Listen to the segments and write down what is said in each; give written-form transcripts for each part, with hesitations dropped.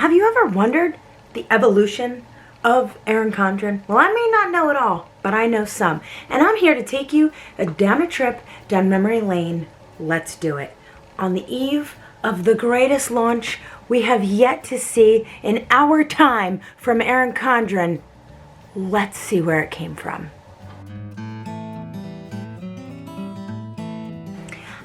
Have you ever wondered the evolution of Erin Condren? Well, I may not know it all, but I know some. And I'm here to take you down a trip down memory lane. Let's do it. On the eve of the greatest launch we have yet to see in our time from Erin Condren. Let's see where it came from.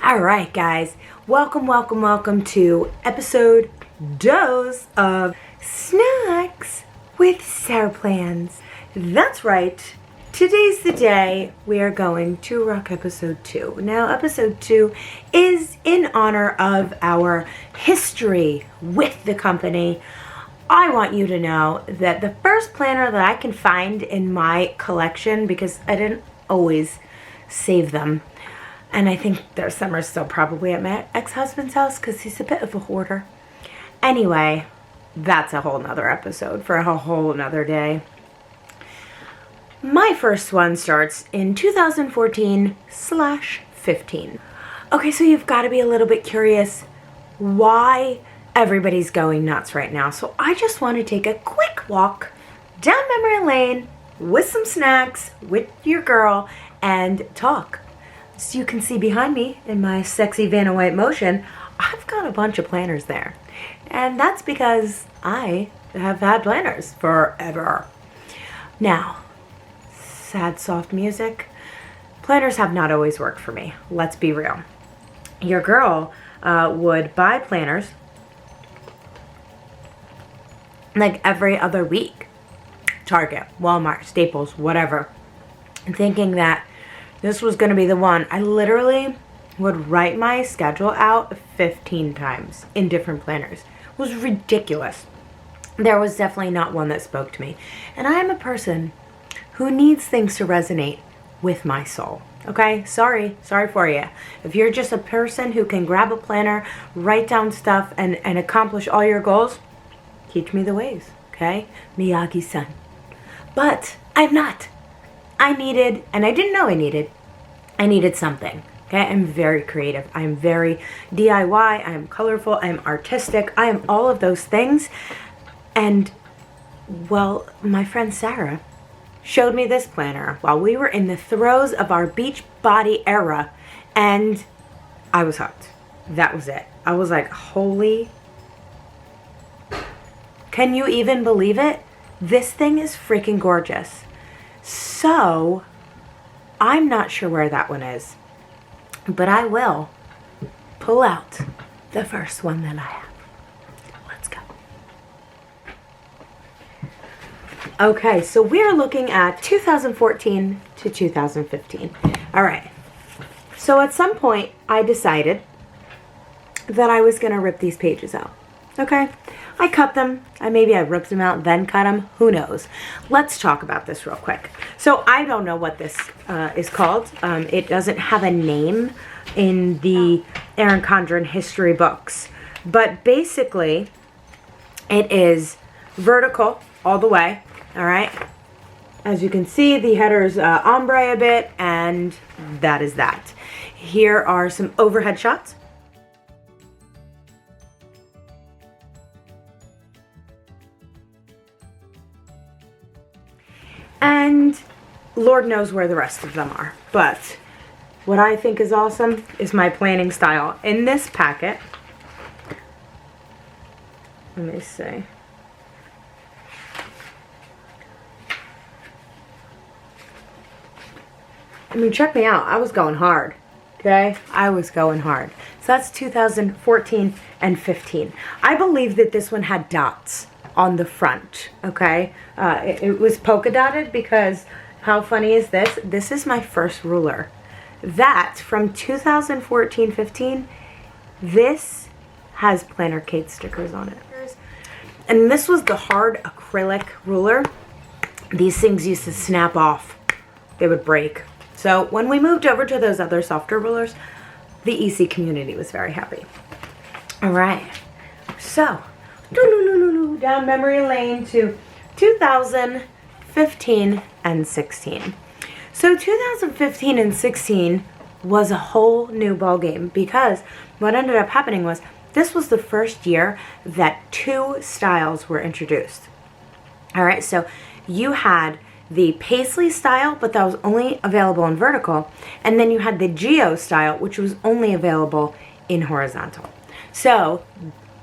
All right, guys. Welcome to episode dose of Snacks with SarPlans. That's right. Today's the day we are going to rock episode 2. Now, episode 2 is in honor of our history with the company. I want you to know that the first planner that I can find in my collection, because I didn't always save them, and I think there's some are still probably at my ex-husband's house because he's a bit of a hoarder. Anyway, that's a whole nother episode for a whole nother day. My first one starts in 2014/15. Okay, so you've got to be a little bit curious why everybody's going nuts right now. So I just want to take a quick walk down memory lane with some snacks with your girl and talk. So you can see behind me in my sexy Vanna White motion, I've got a bunch of planners there. And that's because I have had planners forever. Now, sad soft music. Planners have not always worked for me. Let's be real. Your girl would buy planners like every other week. Target, Walmart, Staples, whatever. Thinking that this was going to be the one. I literally would write my schedule out 15 times in different planners. It was ridiculous. There was definitely not one that spoke to me. And I am a person who needs things to resonate with my soul. Okay? Sorry for you. If you're just a person who can grab a planner, write down stuff, and accomplish all your goals, teach me the ways. Okay? Miyagi-san. But I'm not. I needed, and I didn't know I needed something. Okay, I'm very creative. I'm very DIY. I am colorful. I am artistic. I am all of those things. And, well, my friend Sarah showed me this planner while we were in the throes of our beach body era. And I was hooked. That was it. I was like, holy. Can you even believe it? This thing is freaking gorgeous. So, I'm not sure where that one is, but I will pull out the first one that I have. Let's go. Okay, so we're looking at 2014 to 2015. All right. So at some point, I decided that I was going to rip these pages out. Okay? I cut them. Maybe I ripped them out, then cut them. Who knows? Let's talk about this real quick. So I don't know what this is called. It doesn't have a name in the Erin Condren history books. But basically, it is vertical all the way. All right? As you can see, the header is ombre a bit, and that is that. Here are some overhead shots. And Lord knows where the rest of them are. But what I think is awesome is my planning style. In this packet, let me see. I mean, check me out. I was going hard. Okay? I was going hard. So that's 2014 and 15. I believe that this one had dots on the front, okay? It was polka dotted because how funny is this? This is my first ruler. That, from 2014-15, this has Planner Kate stickers on it. And this was the hard acrylic ruler. These things used to snap off. They would break. So when we moved over to those other softer rulers, the EC community was very happy. All right, so down memory lane to 2015 and 16. So 2015 and 16 was a whole new ball game because what ended up happening was this was the first year that 2 styles were introduced. All right, so you had the paisley style, but that was only available in vertical, and then you had the geo style, which was only available in horizontal. So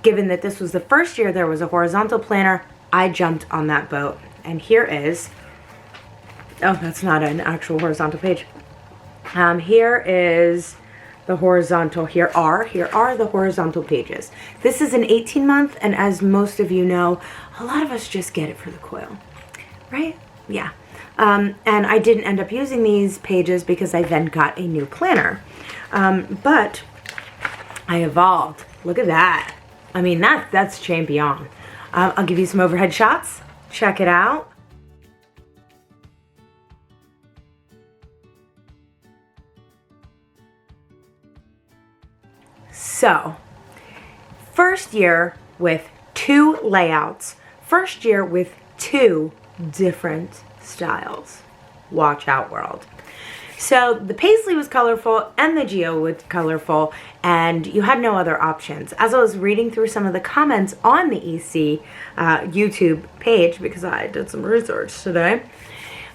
given that this was the first year there was a horizontal planner, I jumped on that boat. And here is, oh, that's not an actual horizontal page. Here is the horizontal. Here are the horizontal pages. This is an 18-month, and as most of you know, a lot of us just get it for the coil, right? Yeah. And I didn't end up using these pages because I then got a new planner. But I evolved. Look at that. I mean, that's champion. I'll give you some overhead shots. Check it out. So, first year with 2 layouts. First year with 2 different styles. Watch out, world. So the paisley was colorful and the geo was colorful, and you had no other options. As I was reading through some of the comments on the EC YouTube page, because I did some research today,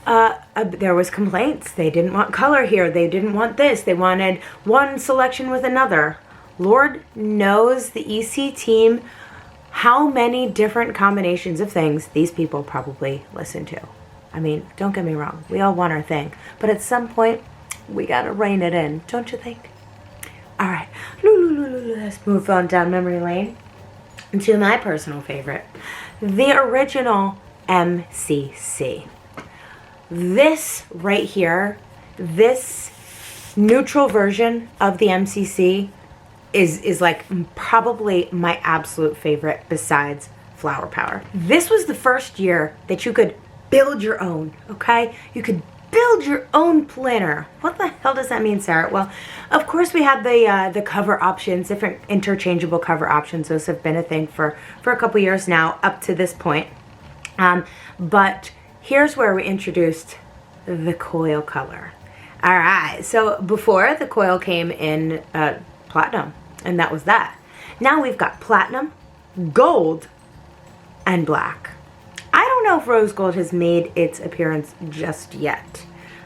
there was complaints. They didn't want color here. They didn't want this. They wanted one selection with another. Lord knows the EC team how many different combinations of things these people probably listen to. I mean, don't get me wrong. We all want our thing. But at some point, we gotta rein it in, don't you think? All right, let's move on down memory lane to my personal favorite, the original MCC. This right here, this neutral version of the MCC is like probably my absolute favorite besides Flower Power. This was the first year that you could build your own, okay? You could build your own planner. What the hell does that mean, Sarah? Well, of course we had the cover options, different interchangeable cover options. Those have been a thing for a couple years now, up to this point. But here's where we introduced the Coil Color. All right, so before the Coil came in platinum, and that was that. Now we've got platinum, gold, and black. I don't know if rose gold has made its appearance just yet,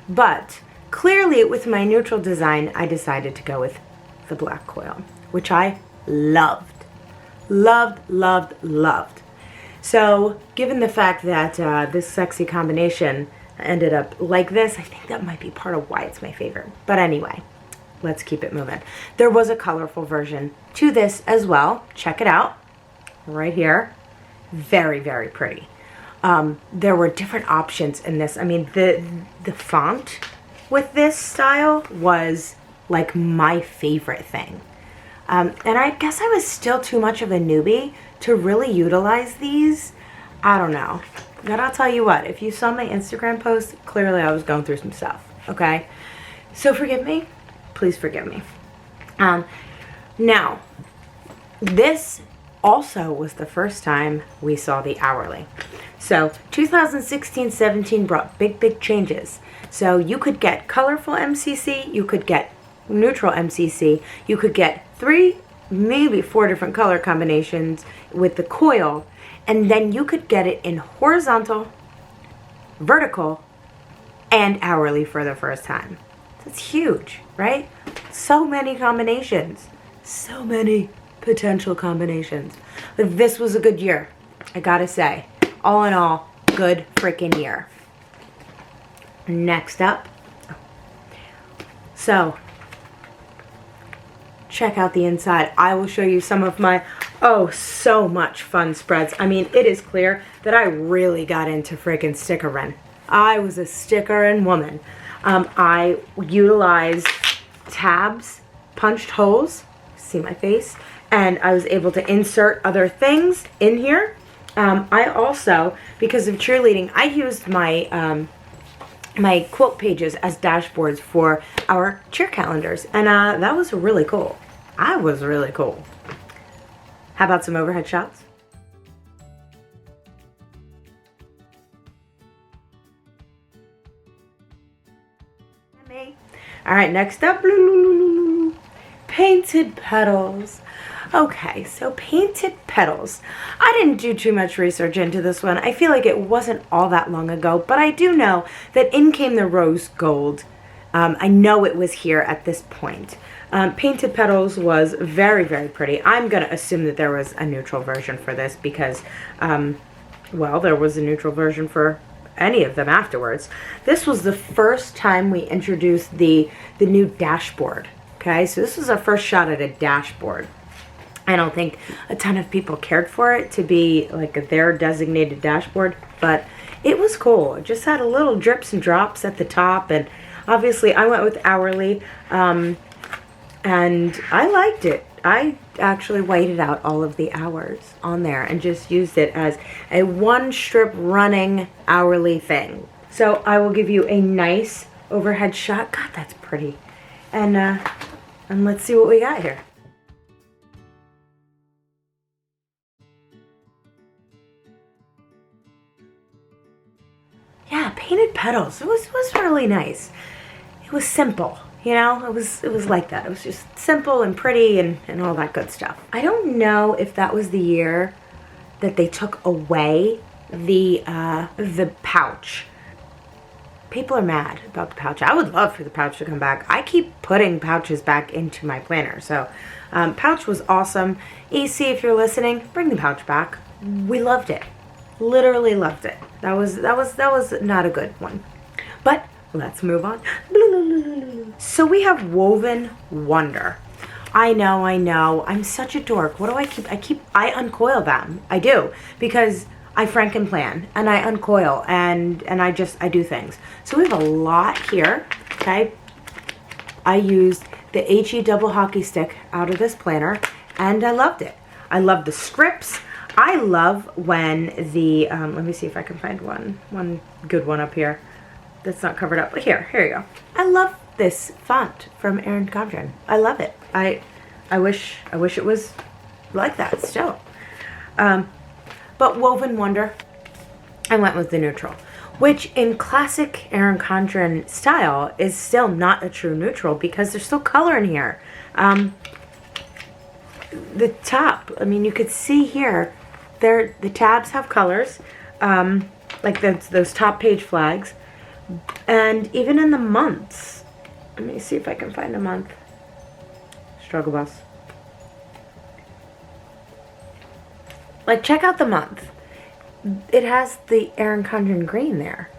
but clearly with my neutral design, I decided to go with the black coil, which I loved. Loved, loved, loved. So given the fact that this sexy combination ended up like this, I think that might be part of why it's my favorite. But anyway, let's keep it moving. There was a colorful version to this as well. Check it out right here. Very, very pretty. There were different options in this. I mean, the font with this style was like my favorite thing. And I guess I was still too much of a newbie to really utilize these. I don't know. But I'll tell you what, if you saw my Instagram post, clearly I was going through some stuff, okay? So forgive me. Please forgive me. Now, this also was the first time we saw the hourly. So 2016-17 brought big changes. So you could get colorful MCC, you could get neutral MCC, you could get 3, maybe 4 different color combinations with the coil, and then you could get it in horizontal, vertical, and hourly for the first time. That's huge, right? So many combinations, so many potential combinations. But this was a good year, I gotta say. All in all, good freaking year. Next up, so check out the inside. I will show you some of my, oh, so much fun spreads. I mean, it is clear that I really got into freaking stickerin'. I was a stickerin' woman. I utilized tabs, punched holes, see my face, and I was able to insert other things in here. I also, because of cheerleading, I used my my quilt pages as dashboards for our cheer calendars, and that was really cool. I was really cool. How about some overhead shots? All right, next up, painted petals. Okay, so Painted Petals. I didn't do too much research into this one. I feel like it wasn't all that long ago, but I do know that in came the rose gold. I know it was here at this point. Painted Petals was very, very pretty. I'm going to assume that there was a neutral version for this because, well, there was a neutral version for any of them afterwards. This was the first time we introduced the new dashboard. Okay, so this was our first shot at a dashboard. I don't think a ton of people cared for it to be like their designated dashboard, but it was cool. It just had a little drips and drops at the top, and obviously I went with hourly, and I liked it. I actually whited out all of the hours on there and just used it as a one strip running hourly thing. So I will give you a nice overhead shot. God, that's pretty. And let's see what we got here. Yeah, Painted Petals. It was really nice. It was simple, you know. It was like that. It was just simple and pretty and all that good stuff. I don't know if that was the year that they took away the pouch. People are mad about the pouch. I would love for the pouch to come back. I keep putting pouches back into my planner. So pouch was awesome. EC, if you're listening, bring the pouch back. We loved it. Literally loved it. That was not a good one. But let's move on. So we have Woven Wonder. I know. I'm such a dork. What do I keep? I uncoil them. I do. Because I frankenplan and I uncoil and I do things. So we have a lot here. Okay. I used the HE double hockey stick out of this planner and I loved it. I love the scripts. I love when the, let me see if I can find one good one up here that's not covered up. Here you go. I love this font from Erin Condren. I love it. I wish it was like that still. But Woven Wonder, I went with the neutral, which in classic Erin Condren style is still not a true neutral because there's still color in here. The top, I mean, you could see here, the tabs have colors, like those top page flags, and even in the months. Let me see if I can find a month. Struggle bus. Like, check out the month. It has the Erin Condren green there.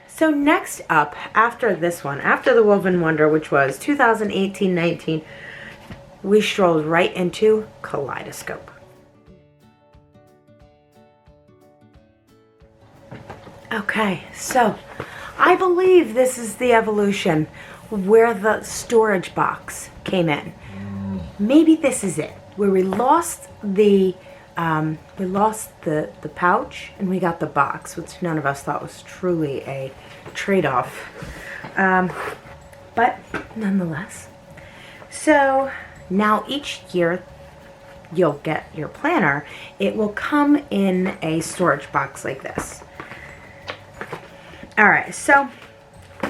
So next up, after this one, after the Woven Wonder, which was 2018-19, we strolled right into Kaleidoscope. Okay, so I believe this is the evolution where the storage box came in. Maybe this is it, where we lost the pouch and we got the box, which none of us thought was truly a trade-off. But nonetheless. So now each year you'll get your planner. It will come in a storage box like this. All right, so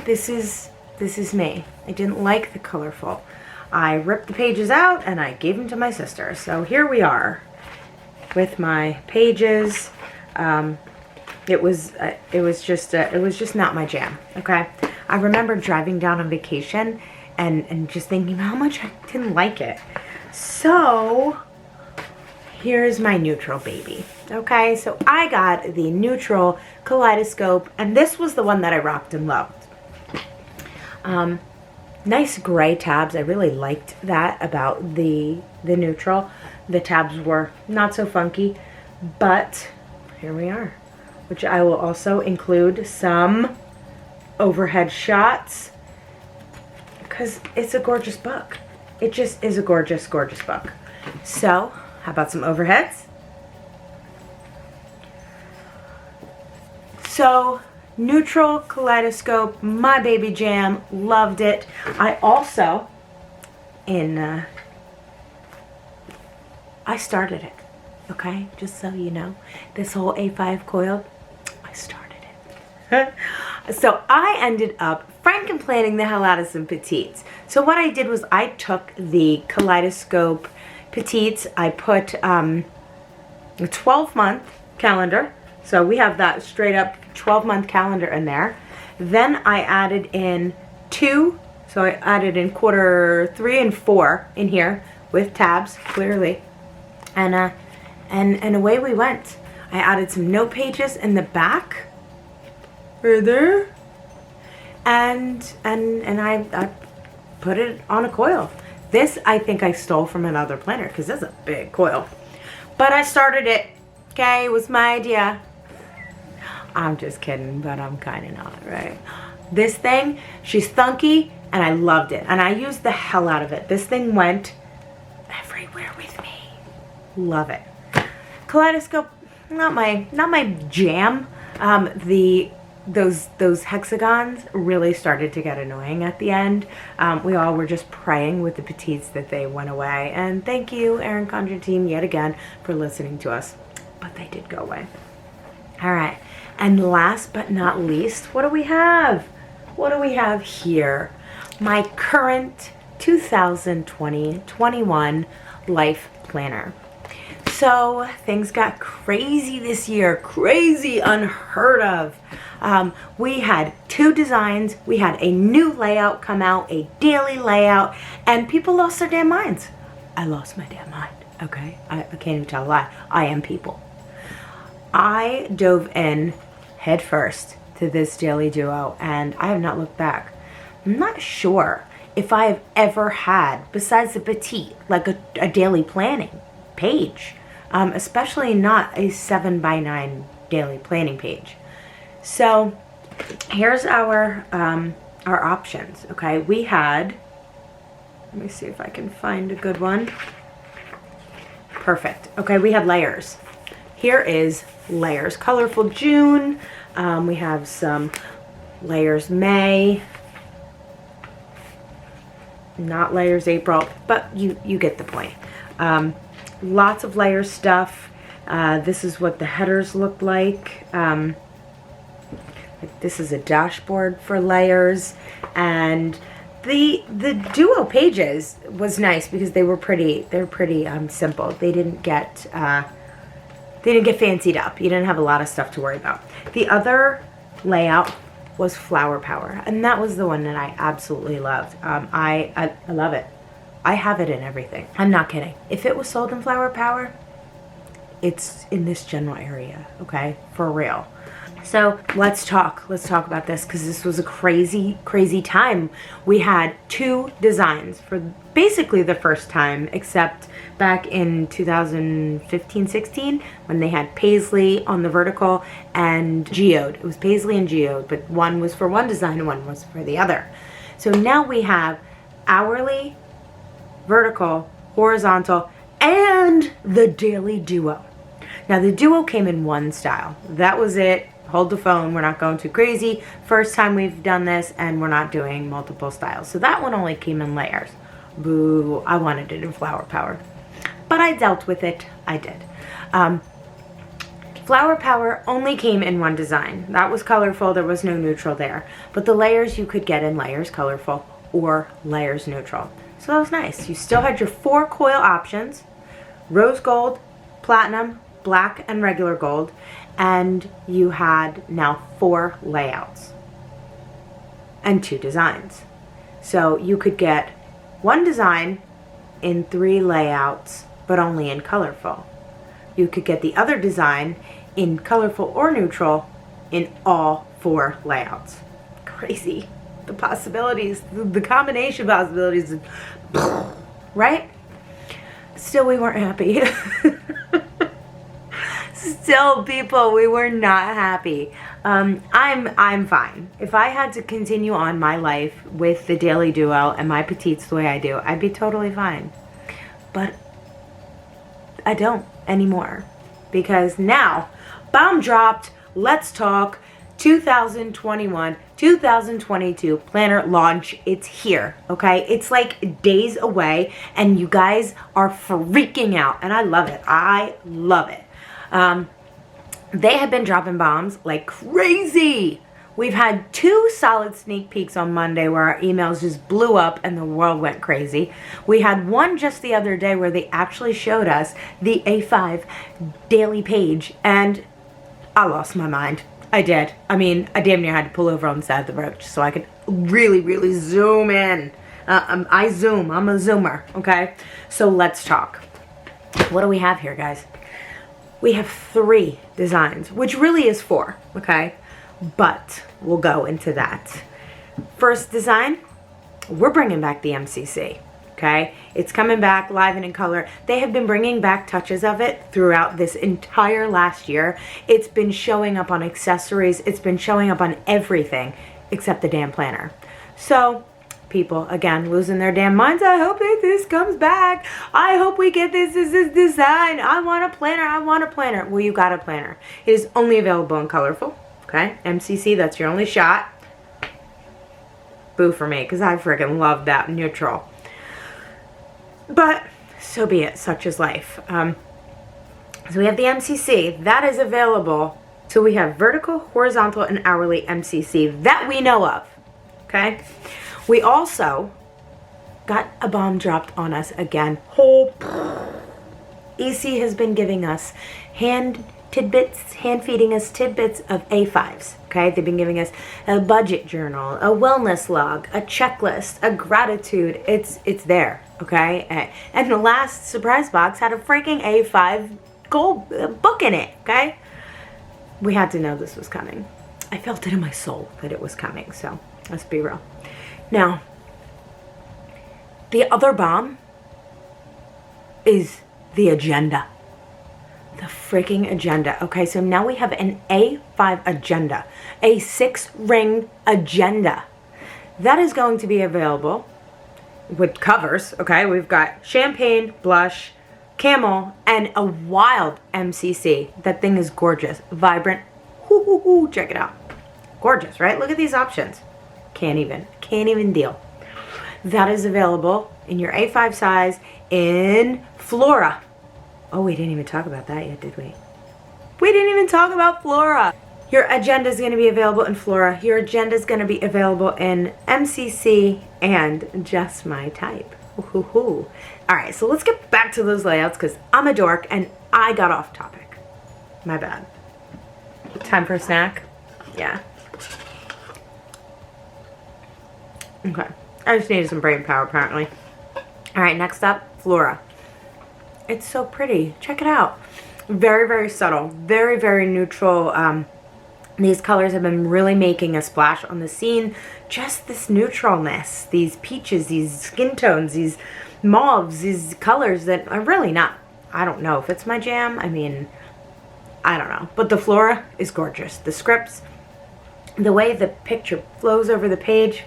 this is me. I didn't like the colorful. I ripped the pages out and I gave them to my sister. So here we are with my pages. It was just not my jam. Okay, I remember driving down on vacation and just thinking how much I didn't like it. So here's my neutral baby. Okay, so I got the neutral Kaleidoscope, and this was the one that I rocked and loved. Nice gray tabs. I really liked that about the neutral. The tabs were not so funky, but here we are, which I will also include some overhead shots because it's a gorgeous book. It just is a gorgeous, gorgeous book. So how about some overheads? So neutral Kaleidoscope, my baby jam, loved it. I also, I started it, okay? Just so you know, this whole A5 coil, I started it. So I ended up frankenplanning the hell out of some petites. So what I did was I took the Kaleidoscope petites, I put a 12-month calendar. So we have that straight up 12-month calendar in there. Then I added in two, so I added in quarter 3 and 4 in here with tabs, clearly. And away we went. I added some note pages in the back, right there, and I put it on a coil. This I think I stole from another planner because this is a big coil. But I started it, okay? It was my idea. I'm just kidding, but I'm kind of not, right? This thing, she's thunky, and I loved it. And I used the hell out of it. This thing went everywhere with me. Love it. Kaleidoscope, not my jam. Those hexagons really started to get annoying at the end. We all were just praying with the petites that they went away. And thank you, Erin Condren team, yet again for listening to us. But they did go away. All right. And last but not least, what do we have? What do we have here? My current 2020-21 life planner. So things got crazy this year, crazy, unheard of. We had 2 designs, we had a new layout come out, a daily layout, and people lost their damn minds. I lost my damn mind, okay? I can't even tell a lie. I am people. I dove in head first to this daily duo, and I have not looked back. I'm not sure if I've ever had, besides the petite, like a daily planning page. Especially not a 7x9 daily planning page. So here's our options. Okay, we had, let me see if I can find a good one. Perfect. Okay, we had layers. Here is layers. Colorful June. We have some layers May. Not layers April, but you get the point. Lots of layer stuff. This is what the headers look like. This is a dashboard for layers, and the duo pages was nice because they were pretty. They're pretty simple. They didn't get fancied up. You didn't have a lot of stuff to worry about. The other layout was Flower Power, and that was the one that I absolutely loved. I love it. I have it in everything. I'm not kidding. If it was sold in Flower Power, it's in this general area, okay? For real. So let's talk about this because this was a crazy, crazy time. We had 2 designs for basically the first time, except back in 2015-16 when they had Paisley on the vertical and geode. It was Paisley and geode, but one was for one design and one was for the other. So now we have hourly, vertical, horizontal, and the daily duo. Now the duo came in one style. That was it. Hold the phone. We're not going too crazy. First time we've done this, and we're not doing multiple styles. So that one only came in layers. Boo. I wanted it in Flower Power. But I dealt with it. I did. Flower Power only came in one design. That was colorful. There was no neutral there. But the layers you could get in layers colorful or layers neutral. So that was nice. You still had your 4 coil options. Rose gold, platinum, black, and regular gold. And you had now 4 layouts and 2 designs. So you could get one design in 3 layouts, but only in colorful. You could get the other design in colorful or neutral in all 4 layouts. Crazy. The possibilities, the combination possibilities, right? Still, we weren't happy. Still, people, we were not happy. I'm fine. If I had to continue on my life with the daily duo and my petites the way I do, I'd be totally fine. But I don't anymore because now, bomb dropped. Let's talk 2021-2022 planner launch. It's here, okay? It's like days away, and you guys are freaking out, and I love it. I love it. They have been dropping bombs like crazy. We've had 2 solid sneak peeks on Monday where our emails just blew up and the world went crazy. We had one just the other day where they actually showed us the A5 daily page, and I lost my mind. I did. I mean, I damn near had to pull over on the side of the road just so I could really, really zoom in. I zoom. I'm a zoomer, okay? So let's talk. What do we have here, guys? We have 3 designs, which really is 4, okay? But we'll go into that. First design, we're bringing back the MCC, okay? It's coming back live and in color. They have been bringing back touches of it throughout this entire last year. It's been showing up on accessories. It's been showing up on everything except the damn planner. So people, again, losing their damn minds. I hope that this comes back. I hope we get this design. I want a planner. I want a planner. Well, you got a planner. It is only available in colorful. Okay, MCC, that's your only shot. Boo for me, because I freaking love that neutral. But so be it, such is life. So we have the MCC, that is available. So we have vertical, horizontal, and hourly MCC that we know of. Okay, we also got a bomb dropped on us again. EC has been giving us hand feeding us tidbits of A5s, okay? They've been giving us a budget journal, a wellness log, a checklist, a gratitude. It's there, okay? And the last surprise box had a freaking A5 gold book in it, okay? We had to know this was coming. I felt it in my soul that it was coming, so let's be real. Now, the other bomb is the agenda. The freaking agenda. Okay, so now we have an A5 agenda, a 6-ring agenda. That is going to be available with covers, okay? We've got champagne, blush, camel, and a wild MCC. That thing is gorgeous, vibrant. Check it out. Gorgeous, right? Look at these options. Can't even deal. That is available in your A5 size in Flora. Oh, we didn't even talk about that yet, did we? We didn't even talk about Flora. Your agenda is going to be available in Flora. Your agenda is going to be available in MCC and Just My Type. All right, so let's get back to those layouts because I'm a dork and I got off topic. My bad. Time for a snack? Yeah. Okay. I just needed some brain power, apparently. All right, next up, Flora. It's so pretty. Check it out. Very, very subtle. Very, very neutral. These colors have been really making a splash on the scene. Just this neutralness. These peaches, these skin tones, these mauves, these colors that are really not, I don't know if it's my jam. I mean, I don't know. But the Flora is gorgeous. The scripts, the way the picture flows over the page,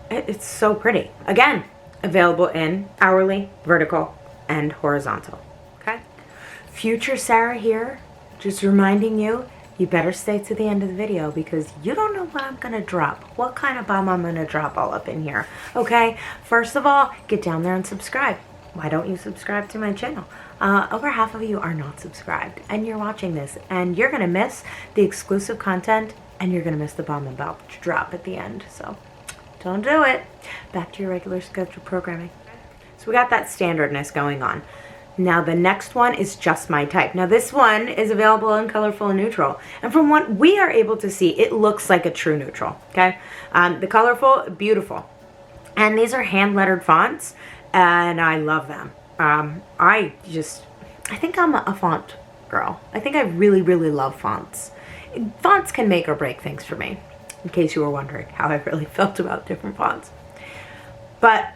it's so pretty. Again, available in hourly, vertical, and horizontal. Okay? Future Sarah here, just reminding you, you better stay to the end of the video because you don't know what I'm going to drop. What kind of bomb I'm going to drop all up in here. Okay? First of all, get down there and subscribe. Why don't you subscribe to my channel? Over half of you are not subscribed and you're watching this and you're going to miss the exclusive content and you're going to miss the bomb I'm about to drop at the end. So don't do it. Back to your regular scheduled programming. So we got that standardness going on. Now the next one is Just My Type. Now this one is available in colorful and neutral. And from what we are able to see, it looks like a true neutral, okay? The colorful, beautiful. And these are hand-lettered fonts, and I love them. I think I'm a font girl. I think I really, really love fonts. Fonts can make or break things for me, in case you were wondering how I really felt about different fonts. But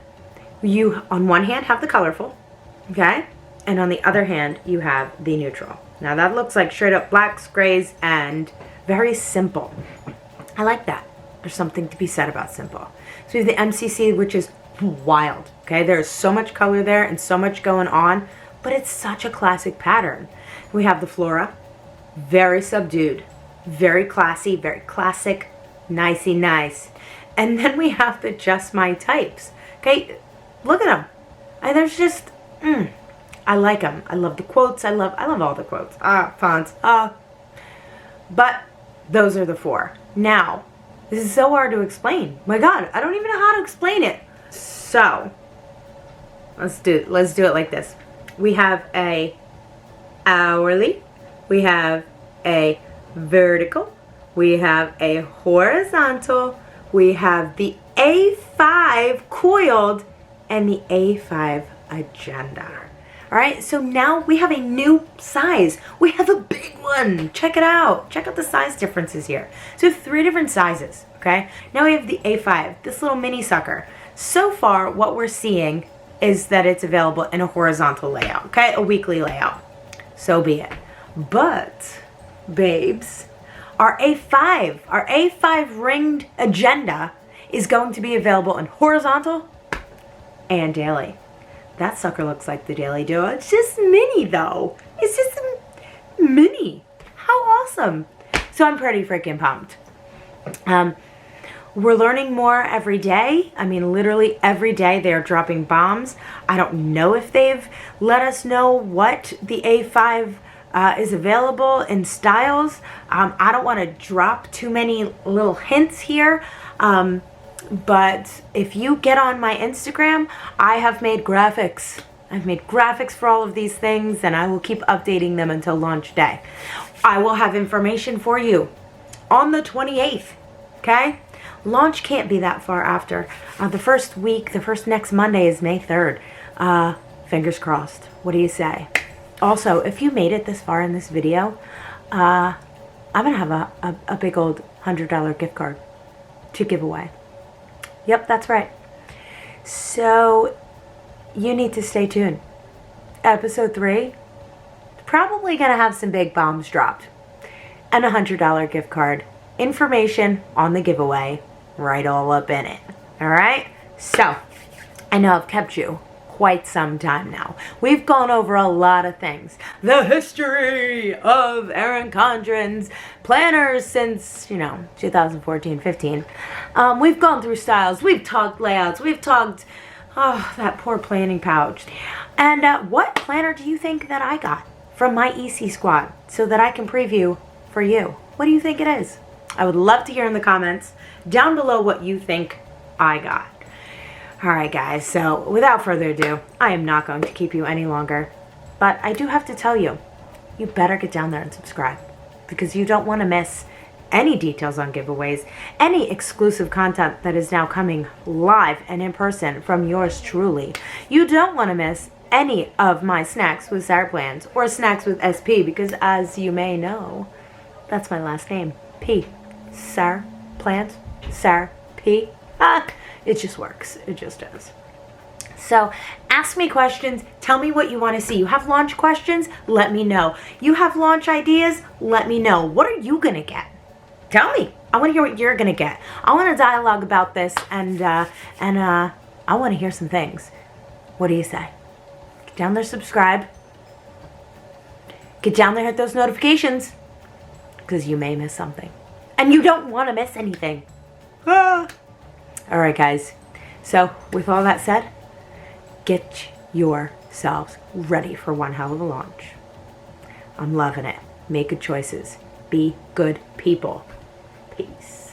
you, on one hand, have the colorful, okay? And on the other hand, you have the neutral. Now that looks like straight up blacks, grays, and very simple. I like that. There's something to be said about simple. So we have the MCC, which is wild, okay? There's so much color there and so much going on, but it's such a classic pattern. We have the Flora, very subdued, very classy, very classic, nicey nice. And then we have the Just My Types, okay? Look at them. And there's just, I like them. I love the quotes. I love all the quotes. Fonts. But those are the 4. Now, this is so hard to explain. My God, I don't even know how to explain it. So, let's do it like this. We have a hourly, we have a vertical, we have a horizontal, we have the A5 coiled, and the A5 agenda. All right, so now we have a new size. We have a big one. Check it out. Check out the size differences here. So we have 3 different sizes, okay? Now we have the A5, this little mini sucker. So far, what we're seeing is that it's available in a horizontal layout, okay? A weekly layout. So be it. But, babes, our A5 ringed agenda is going to be available in horizontal and daily. That sucker looks like the Daily Duo. It's just mini though. It's just a mini. How awesome. So I'm pretty freaking pumped. We're learning more every day. I mean, literally every day they're dropping bombs. I don't know if they've let us know what the A5 is available in styles. I don't want to drop too many little hints here. But if you get on my Instagram, I have made graphics. I've made graphics for all of these things, and I will keep updating them until launch day. I will have information for you on the 28th, okay? Launch can't be that far after. The first next Monday is May 3rd. Fingers crossed. What do you say? Also, if you made it this far in this video, I'm going to have a big old $100 gift card to give away. Yep, that's right. So, you need to stay tuned. Episode 3, probably going to have some big bombs dropped. And a $100 gift card. Information on the giveaway right all up in it. Alright? So, I know I've kept you quite some time now. We've gone over a lot of things. The history of Erin Condren's planners since, 2014-15. We've gone through styles. We've talked layouts. We've talked, that poor planning pouch. And what planner do you think that I got from my EC squad so that I can preview for you? What do you think it is? I would love to hear in the comments down below what you think I got. Alright guys, so without further ado, I am not going to keep you any longer. But I do have to tell you, you better get down there and subscribe. Because you don't want to miss any details on giveaways, any exclusive content that is now coming live and in person from yours truly. You don't want to miss any of my snacks with SarPlans or snacks with SP, because as you may know, that's my last name, P. SarPlans, Sar P. It just works. It just does. So ask me questions. Tell me what you want to see. You have launch questions? Let me know. You have launch ideas? Let me know. What are you going to get? Tell me. I want to hear what you're going to get. I want to dialogue about this, and I want to hear some things. What do you say? Get down there, subscribe. Get down there, hit those notifications, because you may miss something. And you don't want to miss anything. Alright guys, so with all that said, get yourselves ready for one hell of a launch. I'm loving it. Make good choices. Be good people. Peace.